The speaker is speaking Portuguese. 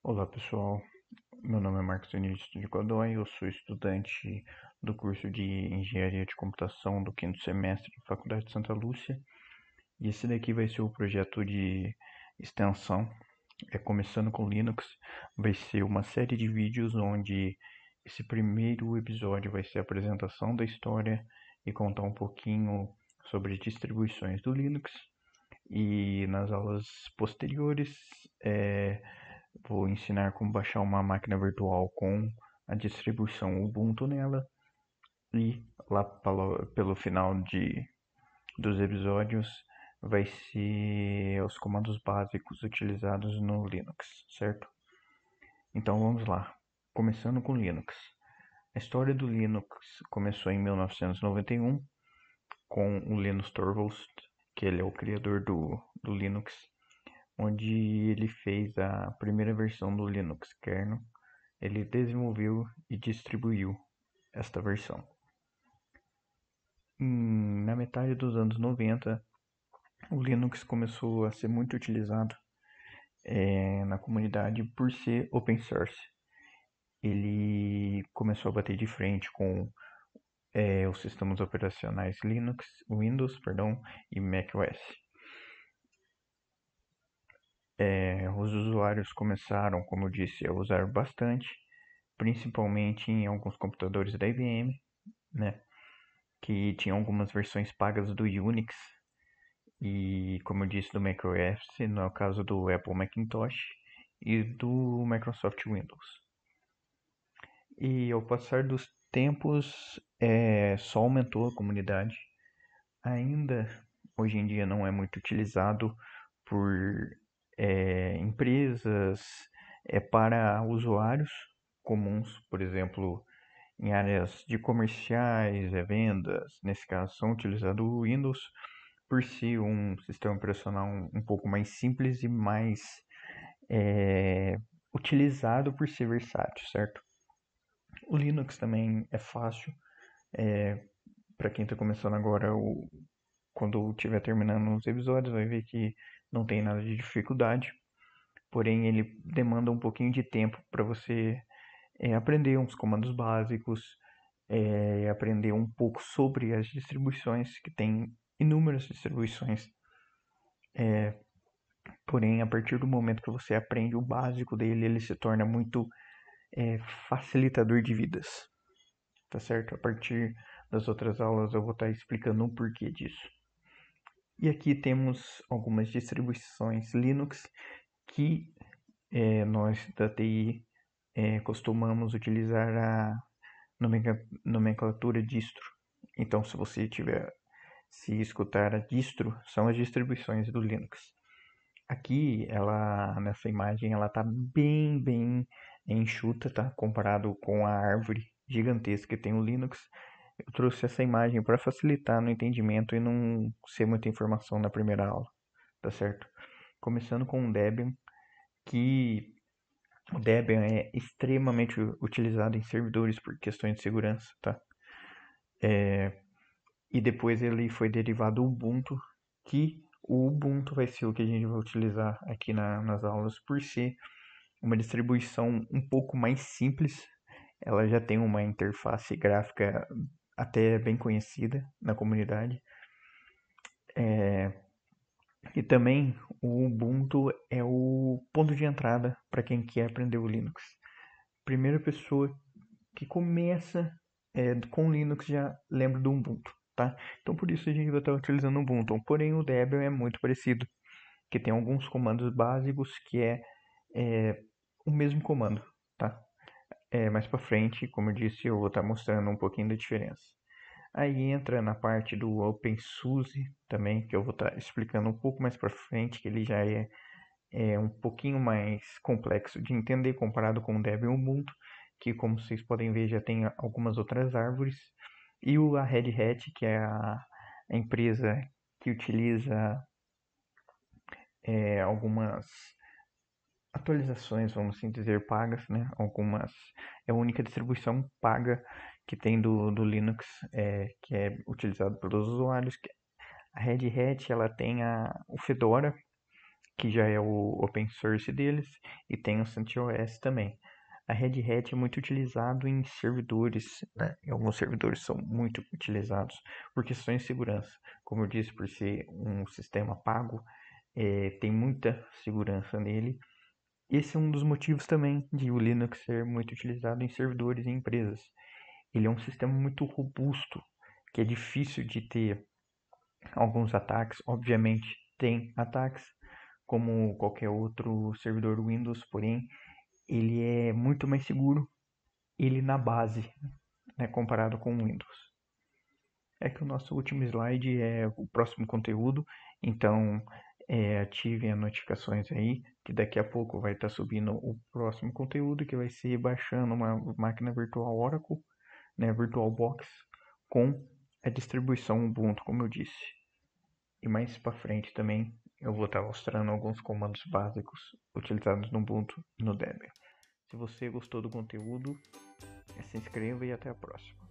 Olá pessoal, meu nome é Marcos Vinícius de Godoy, eu sou estudante do curso de Engenharia de Computação do quinto semestre da Faculdade de Santa Lúcia e esse daqui vai ser o projeto de extensão, começando com Linux, vai ser uma série de vídeos onde esse primeiro episódio vai ser a apresentação da história e contar um pouquinho sobre distribuições do Linux e nas aulas posteriores é, vou ensinar como baixar uma máquina virtual com a distribuição Ubuntu nela e lá pelo final dos episódios vai ser os comandos básicos utilizados no Linux, certo? Então vamos lá, começando com Linux. A história do Linux começou em 1991 com o Linus Torvalds, que ele é o criador do Linux, onde ele fez a primeira versão do Linux kernel. Ele desenvolveu e distribuiu esta versão. Na metade dos anos 90, o Linux começou a ser muito utilizado na comunidade por ser open source. Ele começou a bater de frente com os sistemas operacionais Linux, Windows, e macOS. Os usuários começaram, como eu disse, a usar bastante, principalmente em alguns computadores da IBM, né, que tinham algumas versões pagas do Unix e, como eu disse, do macOS, no caso do Apple Macintosh e do Microsoft Windows. E ao passar dos tempos, só aumentou a comunidade. Ainda hoje em dia não é muito utilizado por empresas, para usuários comuns, por exemplo, em áreas de comerciais, vendas, nesse caso são utilizados o Windows por ser um sistema operacional um pouco mais simples e mais é, utilizado por ser versátil, certo? O Linux também é fácil, para quem está começando agora, quando estiver terminando os episódios, vai ver que não tem nada de dificuldade, porém ele demanda um pouquinho de tempo para você aprender uns comandos básicos, aprender um pouco sobre as distribuições, que tem inúmeras distribuições. Porém, a partir do momento que você aprende o básico dele, ele se torna muito facilitador de vidas, tá certo? A partir das outras aulas eu vou estar explicando o porquê disso. E aqui temos algumas distribuições Linux que nós da TI costumamos utilizar a nomenclatura distro. Então, se você tiver se escutar a distro, são as distribuições do Linux. Aqui, ela nessa imagem, ela tá bem enxuta, tá? Comparado com a árvore gigantesca que tem o Linux. Eu trouxe essa imagem para facilitar no entendimento e não ser muita informação na primeira aula, tá certo? Começando com o Debian, que o Debian é extremamente utilizado em servidores por questões de segurança, tá? E depois ele foi derivado do Ubuntu, que o Ubuntu vai ser o que a gente vai utilizar aqui nas aulas por ser uma distribuição um pouco mais simples. Ela já tem uma interface gráfica até bem conhecida na comunidade. E também o Ubuntu é o ponto de entrada para quem quer aprender o Linux. Primeira pessoa que começa com Linux já lembra do Ubuntu, tá? Então por isso a gente vai estar utilizando o Ubuntu. Porém o Debian é muito parecido, que tem alguns comandos básicos que é o mesmo comando, tá? Mais para frente, como eu disse, eu vou estar mostrando um pouquinho da diferença. Aí entra na parte do OpenSUSE também, que eu vou estar explicando um pouco mais para frente, que ele já é um pouquinho mais complexo de entender comparado com o Debian Ubuntu, que como vocês podem ver já tem algumas outras árvores. E a Red Hat, que é a empresa que utiliza algumas atualizações, vamos assim dizer, pagas, né? Algumas é a única distribuição paga que tem do Linux, que é utilizado pelos usuários. A Red Hat ela tem o Fedora, que já é o open source deles, e tem o CentOS também. A Red Hat é muito utilizado em servidores, né? E alguns servidores são muito utilizados por questões de segurança. Como eu disse, por ser um sistema pago, tem muita segurança nele. Esse é um dos motivos também de o Linux ser muito utilizado em servidores e empresas. Ele é um sistema muito robusto, que é difícil de ter alguns ataques. Obviamente tem ataques, como qualquer outro servidor Windows, porém ele é muito mais seguro, ele na base, né, comparado com o Windows. É que o nosso último slide é o próximo conteúdo, então ativem as notificações aí, que daqui a pouco vai estar subindo o próximo conteúdo, que vai ser baixando uma máquina virtual Oracle, né, VirtualBox, com a distribuição Ubuntu, como eu disse. E mais para frente também eu vou estar mostrando alguns comandos básicos utilizados no Ubuntu e no Debian. Se você gostou do conteúdo, se inscreva e até a próxima.